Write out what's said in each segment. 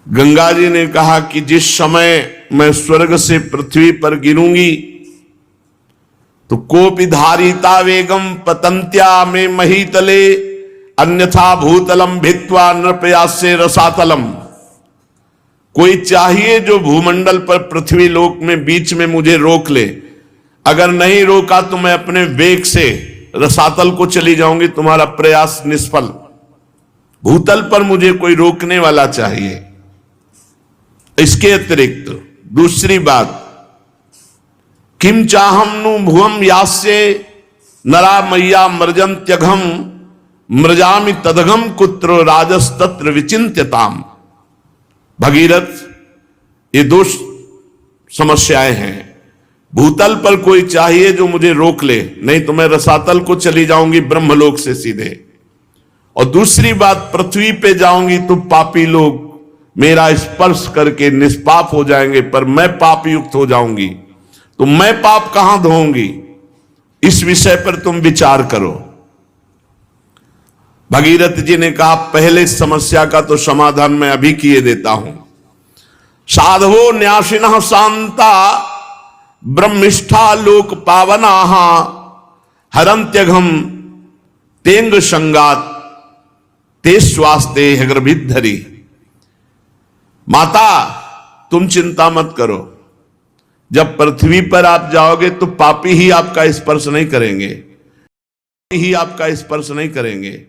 गंगा जी ने कहा कि जिस समय मैं स्वर्ग से पृथ्वी पर गिरूंगी तो कोपि धारिता वेगम पतंत्या में महीतले अन्यथा भूतलम भित्वा नृपयासे रसातलम। कोई चाहिए जो भूमंडल पर पृथ्वी लोक में बीच में मुझे रोक ले, अगर नहीं रोका तो मैं अपने वेग से रसातल को चली जाऊंगी, तुम्हारा प्रयास निष्फल। भूतल पर मुझे कोई रोकने वाला चाहिए। इसके अतिरिक्त दूसरी बात, किम चाहम नु भुवम यास्य नरा मैया मृजंत्यघम मृजामि तदघम कुत्र राजस्तत्र विचिंत्यताम। भगीरथ, ये दो समस्याएं हैं। भूतल पर कोई चाहिए जो मुझे रोक ले, नहीं तो मैं रसातल को चली जाऊंगी ब्रह्मलोक से सीधे। और दूसरी बात, पृथ्वी पे जाऊंगी तो पापी लोग मेरा स्पर्श करके निष्पाप हो जाएंगे, पर मैं पाप युक्त हो जाऊंगी, तो मैं पाप कहां धोऊंगी? इस विषय पर तुम विचार करो। भगीरथ जी ने कहा, पहले समस्या का तो समाधान मैं अभी किए देता हूं। साधवो न्यासिनः शांता ब्रह्मिष्ठा लोक पावनाः हरंत्यघम तेंग संगात ते स्वास्ते हृभिद्धरी। माता, तुम चिंता मत करो, जब पृथ्वी पर आप जाओगे तो पापी ही आपका स्पर्श नहीं करेंगे।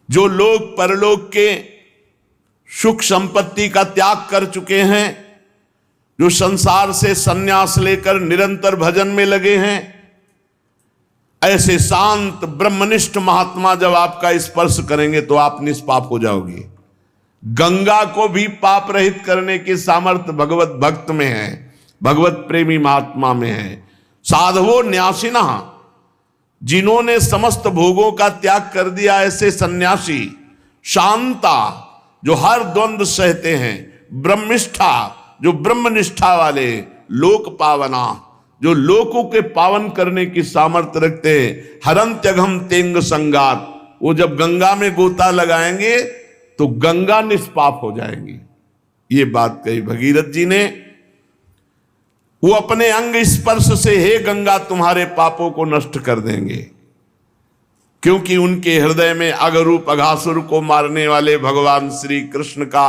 जो लोग परलोक के सुख संपत्ति का त्याग कर चुके हैं, जो संसार से संन्यास लेकर निरंतर भजन में लगे हैं, ऐसे शांत ब्रह्मनिष्ठ महात्मा जब आपका स्पर्श करेंगे तो आप निष्पाप हो जाओगे। गंगा को भी पाप रहित करने की सामर्थ्य भगवत भक्त में है, भगवत प्रेमी महात्मा में है। साधवो न्यासिनः, जिन्होंने समस्त भोगों का त्याग कर दिया, ऐसे सन्यासी। शांता, जो हर द्वंद्व सहते हैं। ब्रह्मिष्ठा, जो ब्रह्मनिष्ठा वाले। लोक पावना, जो लोकों के पावन करने की सामर्थ्य रखते हैं। हरंत्यघम तेंग संगात, वो जब गंगा में गोता लगाएंगे तो गंगा निष्पाप हो जाएंगी। ये बात कही भगीरथ जी ने। वो अपने अंग स्पर्श से, हे गंगा, तुम्हारे पापों को नष्ट कर देंगे, क्योंकि उनके हृदय में अघरूप अघासुर को मारने वाले भगवान श्री कृष्ण का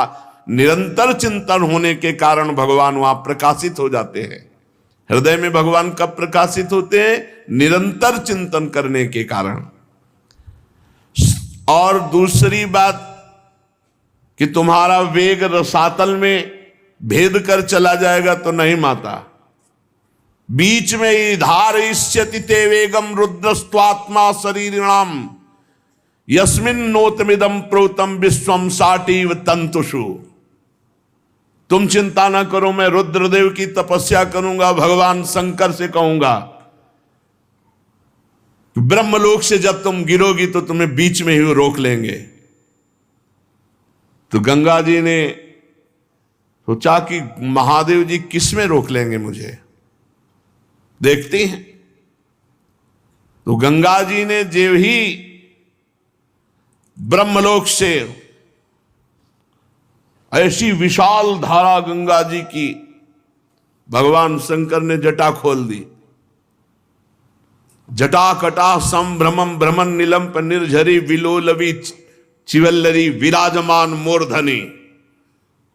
निरंतर चिंतन होने के कारण भगवान वहां प्रकाशित हो जाते हैं। हृदय में भगवान कब प्रकाशित होते हैं? निरंतर चिंतन करने के कारण। और दूसरी बात कि तुम्हारा वेग रसातल में भेद कर चला जाएगा तो नहीं माता, बीच में ही धारयिष्यति ते वेगम रुद्रस्त्वात्मा शरीरिणाम यस्मिन् नोतमिदं प्रोतम विश्वम साटीव तंतुषु। तुम चिंता ना करो, मैं रुद्रदेव की तपस्या करूंगा, भगवान शंकर से कहूंगा, ब्रह्मलोक से जब तुम गिरोगी तो तुम्हें बीच में ही रोक लेंगे। तो गंगा जी ने सोचा कि महादेव जी किस में रोक लेंगे मुझे, देखते हैं। तो गंगा जी ने जो ही ब्रह्मलोक से ऐसी विशाल धारा गंगा जी की, भगवान शंकर ने जटा खोल दी। जटा कटा संभ्रमम भ्रमण निलंप निर्झरी विलोलवी चिवल्लरी विराजमान मूर्धनी,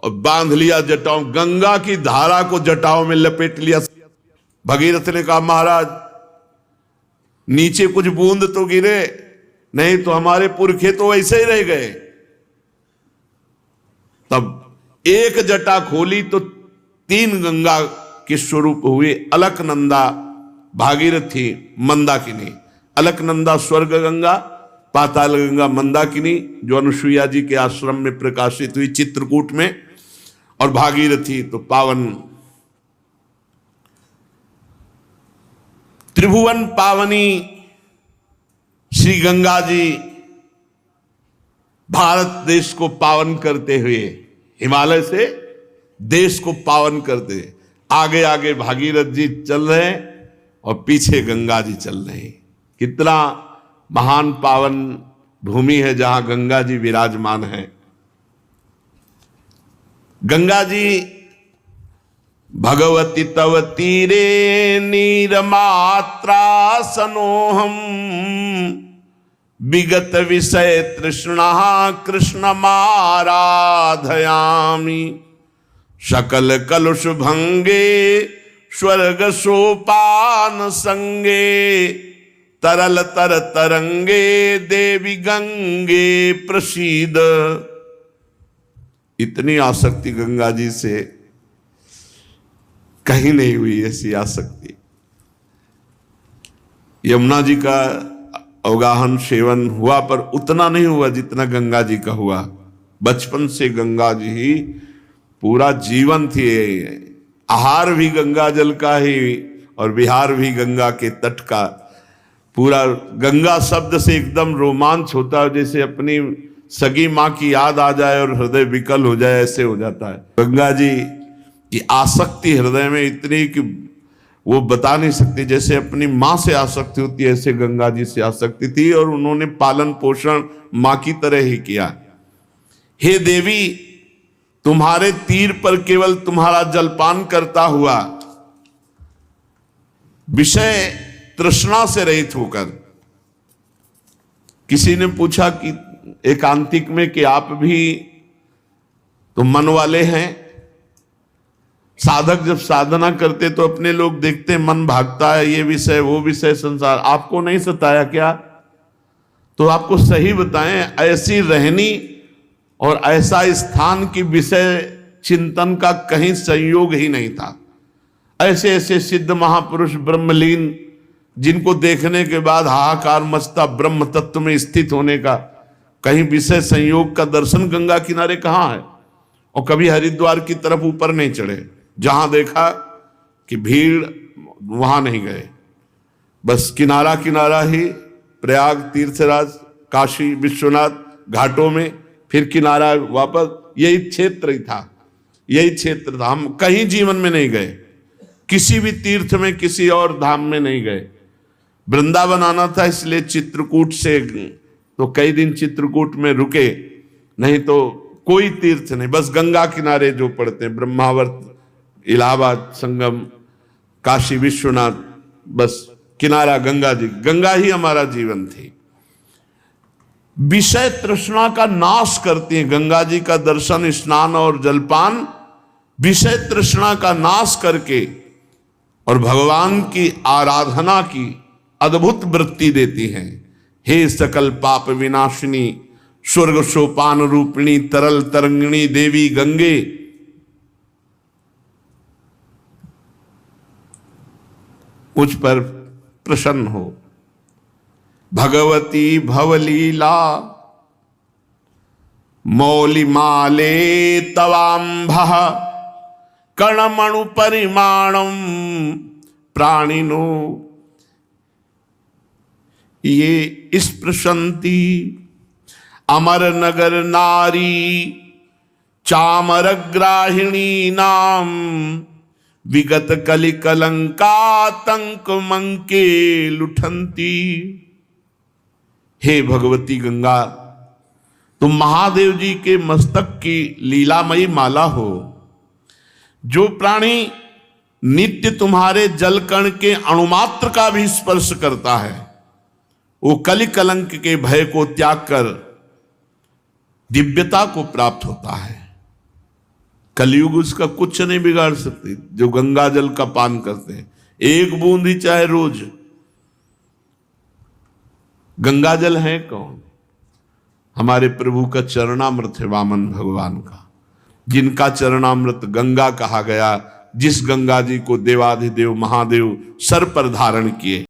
और बांध लिया जटाओं। गंगा की धारा को जटाओं में लपेट लिया। भगीरथ ने कहा, महाराज नीचे कुछ बूंद तो गिरे, नहीं तो हमारे पुरखे तो वैसे ही रह गए। तब एक जटा खोली तो 3 गंगा के स्वरूप हुए। अलकनंदा, भागीरथी, मंदाकिनी। अलकनंदा स्वर्ग गंगा, पाताल गंगा मंदाकिनी, जो अनुसुईया जी के आश्रम में प्रकाशित हुई चित्रकूट में, और भागीरथी तो पावन त्रिभुवन पावनी श्री गंगा जी भारत देश को पावन करते हुए, हिमालय से देश को पावन करते, आगे आगे भागीरथ जी चल रहे हैं और पीछे गंगा जी चल रहे हैं। कितना महान पावन भूमि है जहां गंगा जी विराजमान है। गंगा जी भगवती तव तीरे नीरमात्रा सनोहम विगत विषय तृष्णा कृष्ण माराधयामि सकल कलुष भंगे स्वर्ग सोपान संगे तरल तर तरंगे देवी गंगे प्रसीद। इतनी आसक्ति गंगा जी से कहीं नहीं हुई ऐसी आसक्ति। यमुना जी का अवगाहन सेवन हुआ पर उतना नहीं हुआ जितना गंगा जी का हुआ। बचपन से गंगा जी ही पूरा जीवन थी। आहार भी गंगा जल का ही और विहार भी गंगा के तट का। पूरा गंगा शब्द से एकदम रोमांच होता है, जैसे अपनी सगी माँ की याद आ जाए और हृदय विकल हो जाए, ऐसे हो जाता है। गंगा जी की आसक्ति हृदय में इतनी कि वो बता नहीं सकती। जैसे अपनी माँ से आसक्ति होती है ऐसे गंगा जी से आसक्ति थी, और उन्होंने पालन पोषण माँ की तरह ही किया। हे देवी, तुम्हारे तीर पर केवल तुम्हारा जलपान करता हुआ विषय तृष्णा से रहित होकर। किसी ने पूछा कि एकांतिक में कि आप भी तो मन वाले हैं। साधक जब साधना करते तो अपने लोग देखते मन भागता है, ये विषय वो विषय संसार। आपको नहीं सताया क्या? तो आपको सही बताएं, ऐसी रहनी और ऐसा स्थान की विषय चिंतन का कहीं संयोग ही नहीं था। ऐसे ऐसे सिद्ध महापुरुष ब्रह्मलीन, जिनको देखने के बाद हाहाकार मचता ब्रह्म तत्व में स्थित होने का, कहीं विषय संयोग का दर्शन गंगा किनारे कहाँ है? और कभी हरिद्वार की तरफ ऊपर नहीं चढ़े, जहां देखा कि भीड़ वहां नहीं गए, बस किनारा किनारा ही। प्रयाग, तीर्थराज, काशी विश्वनाथ घाटों में, फिर किनारा वापस, यही क्षेत्र ही था, यही क्षेत्र था। हम कहीं जीवन में नहीं गए, किसी भी तीर्थ में, किसी और धाम में नहीं गए। वृंदावन आना था इसलिए चित्रकूट से तो कई दिन चित्रकूट में रुके, नहीं तो कोई तीर्थ नहीं, बस गंगा किनारे जो पड़ते हैं, ब्रह्मावर्त, इलाहाबाद संगम, काशी विश्वनाथ, बस किनारा गंगा जी। गंगा ही हमारा जीवन थी। विषय तृष्णा का नाश करती है गंगा जी का दर्शन, स्नान और जलपान विषय तृष्णा का नाश करके और भगवान की आराधना की अद्भुत वृत्ति देती हैं। हे सकल पाप विनाशिनी स्वर्ग सोपान रूपिणी तरल तरंगिणी देवी गंगे, मुझ पर प्रसन्न हो। भगवती भवलीला मौलिमाले तवाम्भः कणमणु परिमाणम प्राणिनो ये स्पृशंति अमर नगर नारी चामरग्राहिणी नाम विगत कलि कलंकातंक मंके लुठंती। हे भगवती गंगा, तुम महादेव जी के मस्तक की लीलामयी माला हो। जो प्राणी नित्य तुम्हारे जलकण के अणुमात्र का भी स्पर्श करता है, वो कलि कलंक के भय को त्याग कर दिव्यता को प्राप्त होता है। कलयुग उसका कुछ नहीं बिगाड़ सकती। जो गंगा जल का पान करते हैं, एक बूंद ही चाहे रोज। गंगा जल है कौन? हमारे प्रभु का चरणामृत है, वामन भगवान का, जिनका चरणामृत गंगा कहा गया, जिस गंगा जी को देवाधिदेव महादेव सर पर धारण किए।